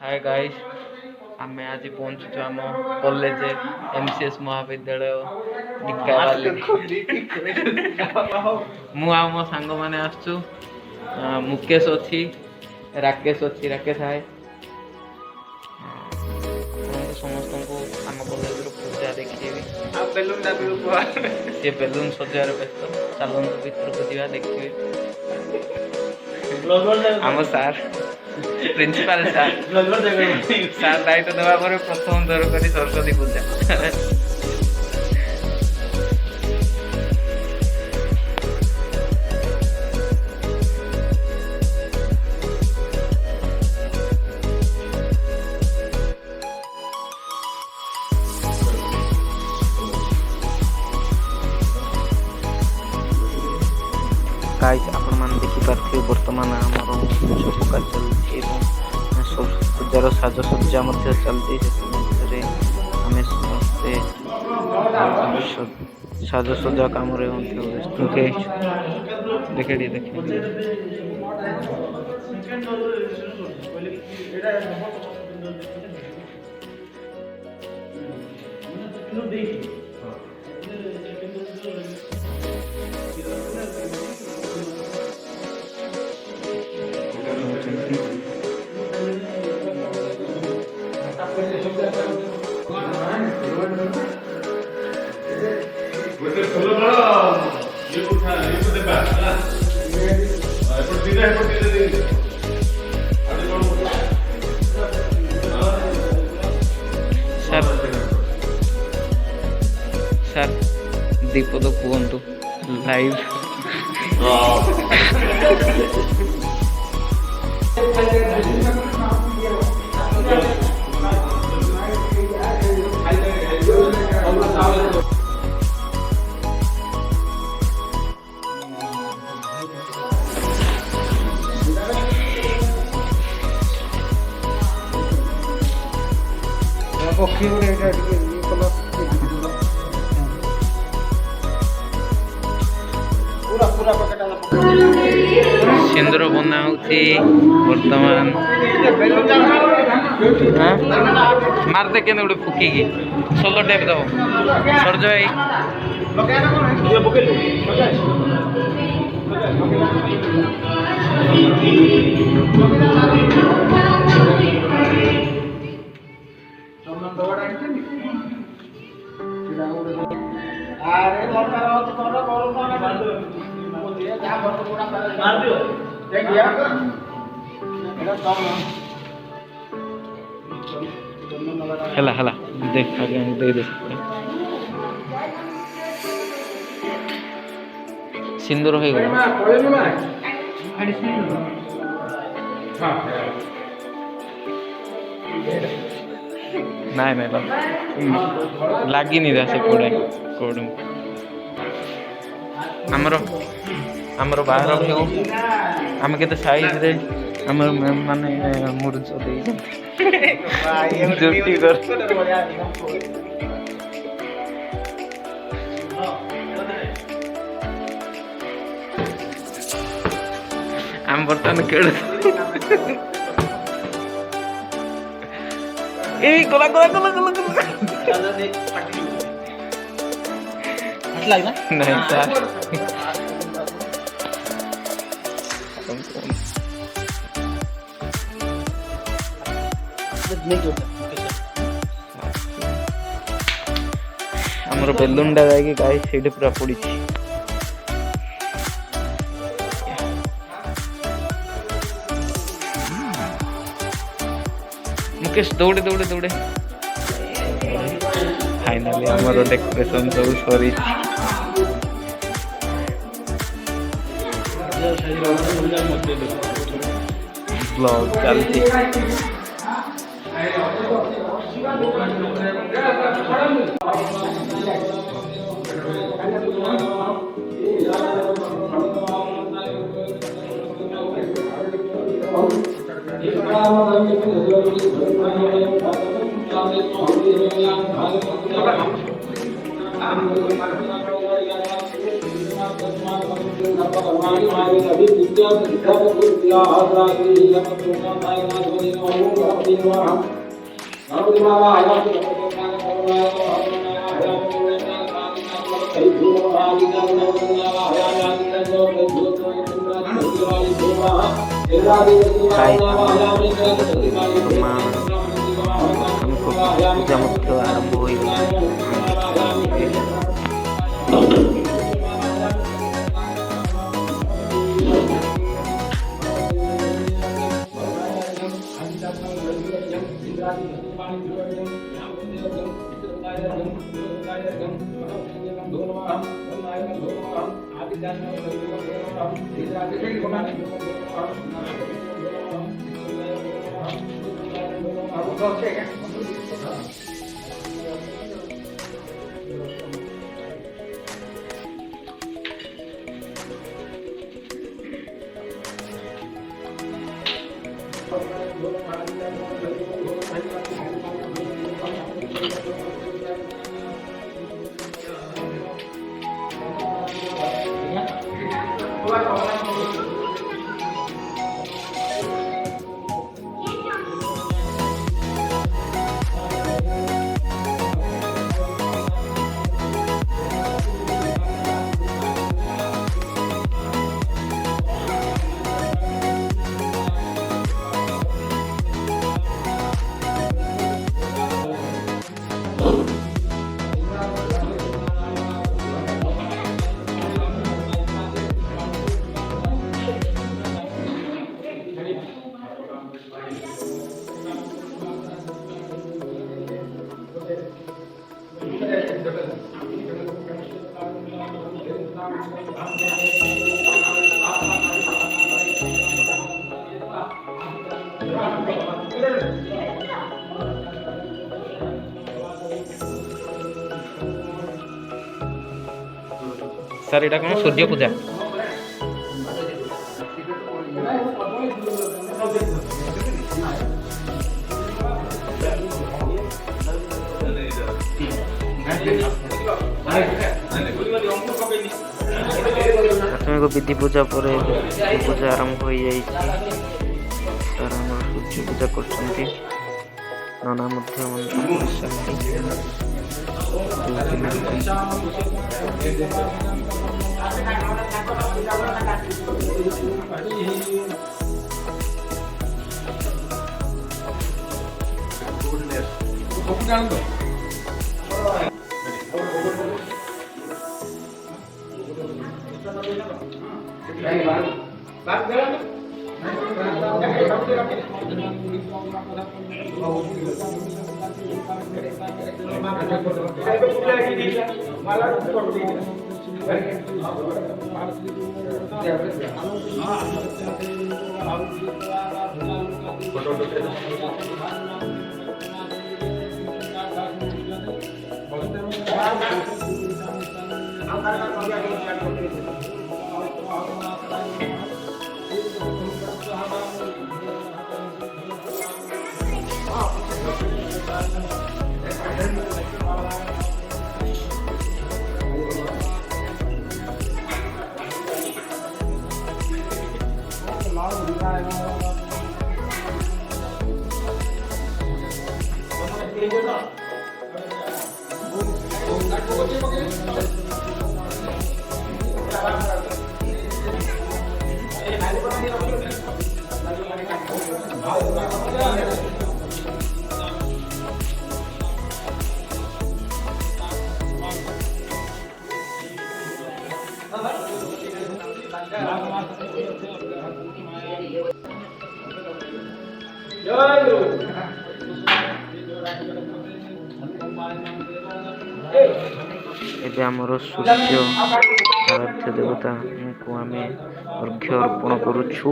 Hi guys आम आज पहुंचुଛୁ आम कॉलेज एमसीएस महाविद्यालय डिकावाली मु आ मो सांग माने आसछु मुकेश अच्छी राकेश अच्छी राकेश हाय समस्त को आम कॉलेज पूजा देखिए सी बेलून सजार व्यस्त चलत भर को जा देखिए आम सार प्रिंसिपल सार सार दायित्व देवा पर प्रथम दर करी सरस्वती पूजा गाइस आपण मान देखि पारथे वर्तमान हमरो सब काज चलछि सब पूजार साजसज्जा मध्य चलछि से हमें समस्ते साजसज्जा काम रे व्यस्त के देखेडी देखे सर दीपद कहतु लाइव सिंदूर बना वर्तमान मारते के गोटे फुकी सोलो टेप दब सरज भाई हला हला देख आगे दे सिंदूर हो गला नाई लगी नहीं से कोड़े कोड़ आमर बाहर भी हो आम के साइज रे आमर माने मुर्ज दे जुटी कर आम बर्तन केड़ ए कोला कोला कोला कोला नहीं सर हमर बेलुंडा जाके गाय सेठी पूरा पड़ी मुकेश दौड़े दौड़े दौड़े फाइनली हमर डेकोरेशन सब सरी ब्लॉग चलती ଖାଇ ବର୍ତ୍ତମାନ ପୂଜା ମଧ୍ୟ ଆରମ୍ଭ ହୋଇଗଲାଣି। ସାର୍ ଏଇଟା କ'ଣ ସୂର୍ଯ୍ୟ ପୂଜା? ପ୍ରାଥମିକ ବିଧି ପୂଜା ପରେ ପୂଜା ଆରମ୍ଭ ହୋଇଯାଇଛି। ସାର୍ ଆମର ସୂର୍ଯ୍ୟ ପୂଜା କରୁଛନ୍ତି। ନନା ମଧ୍ୟ ଏବେ ଆମର ସୂର୍ଯ୍ୟ ଆରାଧ୍ୟ ଦେବତାଙ୍କୁ ଆମେ ଅର୍ଘ୍ୟ ଅର୍ପଣ କରୁଛୁ।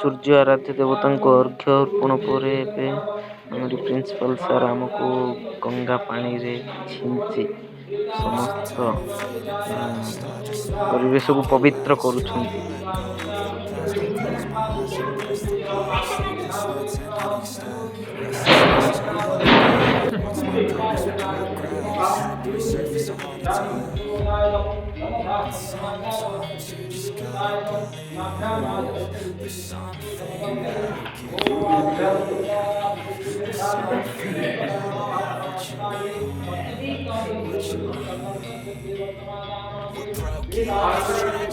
ସୂର୍ଯ୍ୟ ଆରାଧ୍ୟ ଦେବତାଙ୍କୁ ଅର୍ଘ୍ୟ ଅର୍ପଣ ପରେ ଏବେ ଆମର ପ୍ରିନ୍ସିପାଲ ସାର୍ ଆମକୁ ଗଙ୍ଗା ପାଣିରେ ଛିଞ୍ଚି ସମସ୍ତ ପରିବେଶକୁ ପବିତ୍ର କରୁଛନ୍ତି।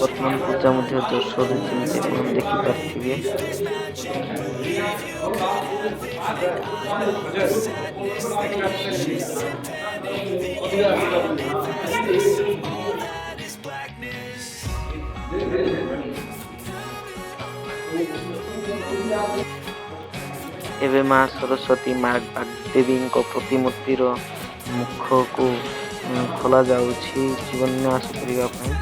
ବର୍ତ୍ତମାନ ପୂଜା ମଧ୍ୟ ଜୋରସୋରରେ ଚାଲିଛି, ଆପଣ ଦେଖିପାରୁଥିବେ। ଏବେ ମା ସରସ୍ୱତୀ ମା ବାଗଦେବୀଙ୍କ ପ୍ରତିମୂର୍ତ୍ତିର ମୁଖକୁ ଖୋଲା ଯାଉଛି ଜୀବନ୍ୟାସ କରିବା ପାଇଁ।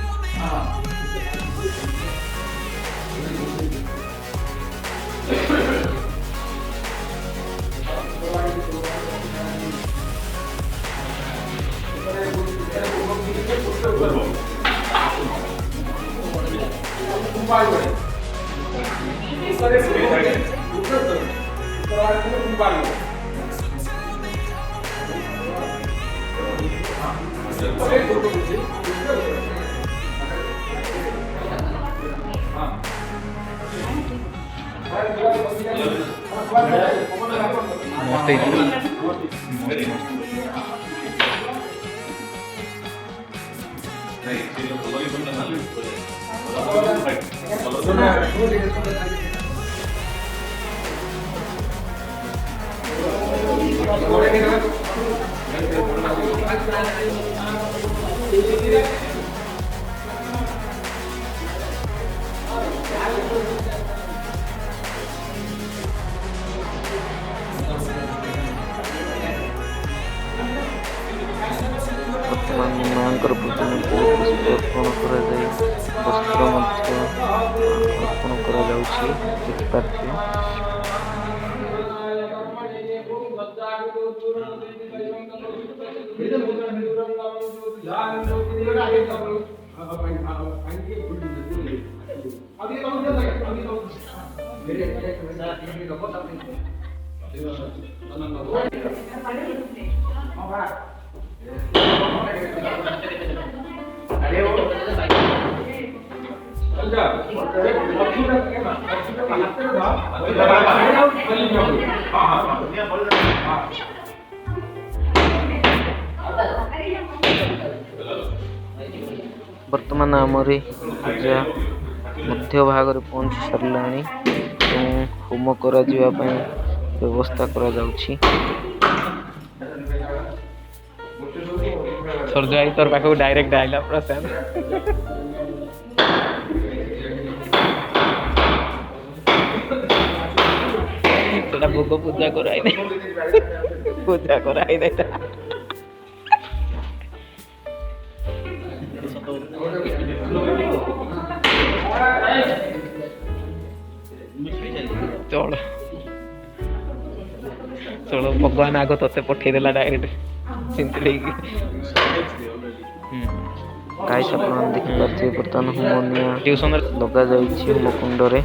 ବର୍ତ୍ତମାନ ମାଙ୍କର ପ୍ରତିମୂର୍ତ୍ତିରେ ପୁଷ୍ପ ଅର୍ପଣ କରାଯାଇ ବସ୍ତ୍ର ମଧ୍ୟ ଅର୍ପଣ କରାଯାଉଛି, ଦେଖିପାରୁଥିବେ। ବର୍ତ୍ତମାନ ଆମର ପୂଜା ମଧ୍ୟ ଭାଗରେ ପହଞ୍ଚି ସାରିଲାଣି ଏବଂ ହୋମ କରାଯିବା ପାଇଁ ବ୍ୟବସ୍ଥା କରାଯାଉଛି। ସୂର୍ଯ୍ୟ ଭାଇ ତୋର ପାଖକୁ ଡାଇରେକ୍ଟ ଆଇଲା ପ୍ରଶାନ୍ତ। ସେଟା ଭୋଗ ପୂଜା କରାଇ ନାହିଁ, ପୂଜା କରାଇ ନାହିଁ। ଚଳ ଚଳ ଭଗବାନ ଆଗ ତତେ ପଠେଇଦେଲା ଡାଇରେକ୍ଟ ଚିନ୍ତିକି। ଗାଇସ୍ ଆପଣ ଦେଖିପାରୁଥିବେ ବର୍ତ୍ତମାନ ହୋମ ନିଆଁ ଟ୍ୟୁସନରେ ଲଗାଯାଇଛି ହୋମକୁଣ୍ଡରେ।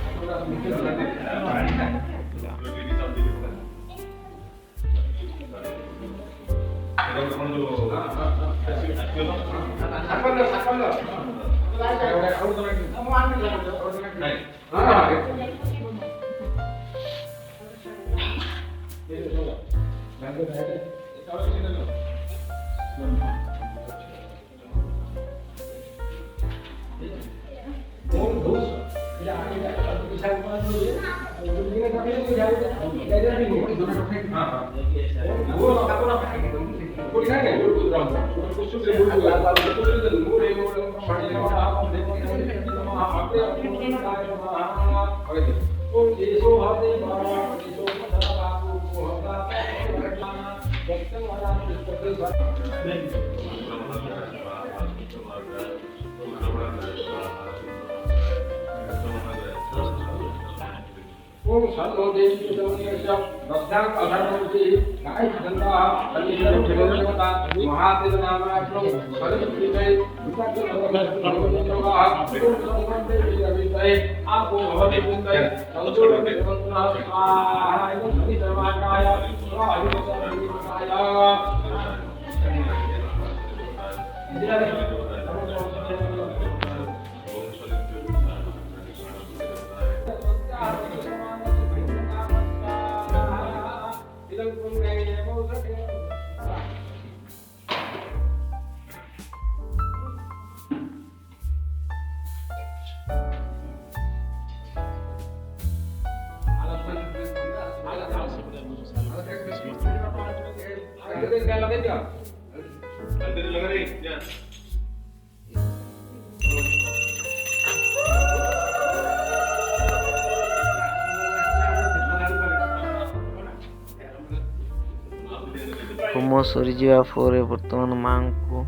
ହୋମ ସରିଯିବା ପରେ ବର୍ତ୍ତମାନ ମାଙ୍କୁ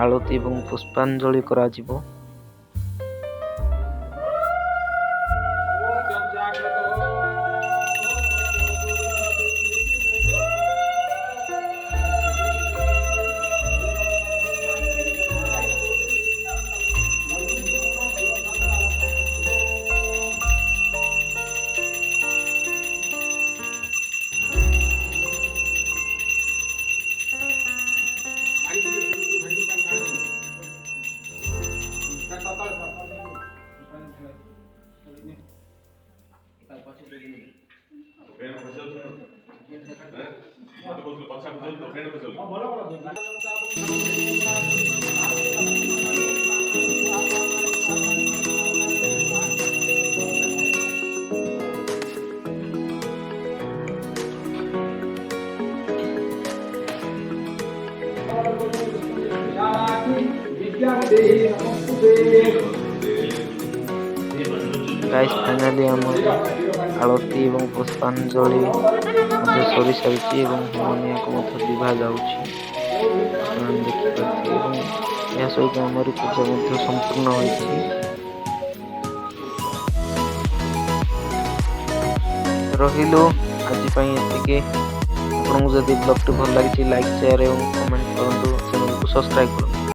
ଆଳତି ଏବଂ ପୁଷ୍ପାଞ୍ଜଳି କରାଯିବ। ଗାଇସ୍ ଫାଇନାଲି ଆମର ଆଳତି ଏବଂ ପୁଷ୍ପାଞ୍ଜଳି ମଧ୍ୟ ସରି ସାରିଛି ଏବଂ ହୋମନିଆକୁ ମଧ୍ୟ ଲିଭା ଯାଉଛି ଦେଖିପାରୁଥିବେ ଏବଂ ଏହା ସହିତ ଆମର ପୂଜା ମଧ୍ୟ ସମ୍ପୂର୍ଣ୍ଣ ହୋଇଛି। ରହିଲୁ ଆଜି ପାଇଁ ଏତିକି। ଆପଣଙ୍କୁ ଯଦି ବ୍ଲଗଟି ଭଲ ଲାଗିଛି ଲାଇକ୍ ସେୟାର ଏବଂ କମେଣ୍ଟ କରନ୍ତୁ, ଚ୍ୟାନେଲକୁ ସବସ୍କ୍ରାଇବ୍ କରନ୍ତୁ।